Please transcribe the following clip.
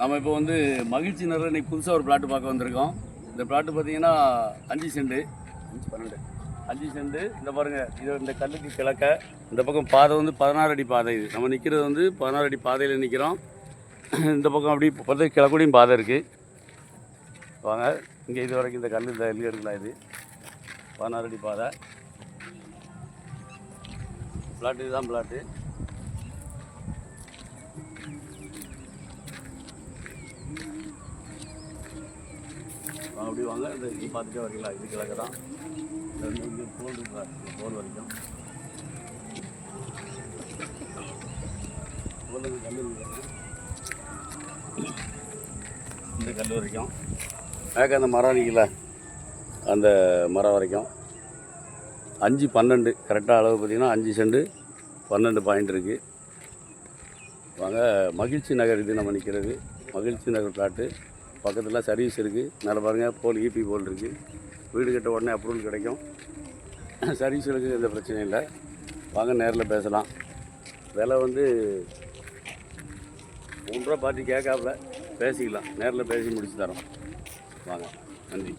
நம்ம இப்போ வந்து மகிழ்ச்சி நகரில் இன்றைக்கி புதுசாக ஒரு பிளாட்டு பார்க்க வந்திருக்கோம். இந்த பிளாட்டு பார்த்தீங்கன்னா 5 சென்ட் 5 சென்ட். இந்த பாருங்கள், இது இந்த கல்லுக்கு கிழக்க இந்த பக்கம் பாதை வந்து 16 அடி பாதை. இது நம்ம நிற்கிறது வந்து 16 அடி பாதையில் நிற்கிறோம். இந்த பக்கம் அப்படி பார்த்து கிழக்கூடையும் பாதை இருக்குது. வாங்க, இங்கே இது வரைக்கும் இந்த கல் இந்த எல்லு எடுக்கலாம். இது 16 அடி பாதை. பிளாட்டு இதுதான் பிளாட்டு. அப்படி வாங்க, இந்த இது பார்த்துட்டே வரீங்களா? இது கிழக்கு தான். இங்கே போல் இருக்கா, இந்த போல் வரைக்கும் கல் இந்த கல் வரைக்கும் மேற்க அந்த மரம் இருக்குல்ல, அந்த மரம் வரைக்கும் 5-12 கரெக்டாக அளவு பார்த்திங்கன்னா 5 சென்ட் 12 பாயிண்ட் இருக்குது. வாங்க, மகிழ்ச்சி நகர் இது நம்ம நிற்கிறது. மகிழ்ச்சி நகர் பிளாட்டு பக்கத்தில் சர்வீஸ் இருக்குது. மேலே பாருங்கள், போல் ஈபி போல் இருக்குது. வீடு கட்ட உடனே அப்ரூவல் கிடைக்கும். சர்வீஸுக்கு எந்த பிரச்சனையும் இல்லை. வாங்க, நேரில் பேசலாம். விலை வந்து 3 ரூபா பார்ட்டி கேட்காப்புல பேசிக்கலாம். நேரில் பேசி முடிச்சு தரோம். வாங்க, நன்றி.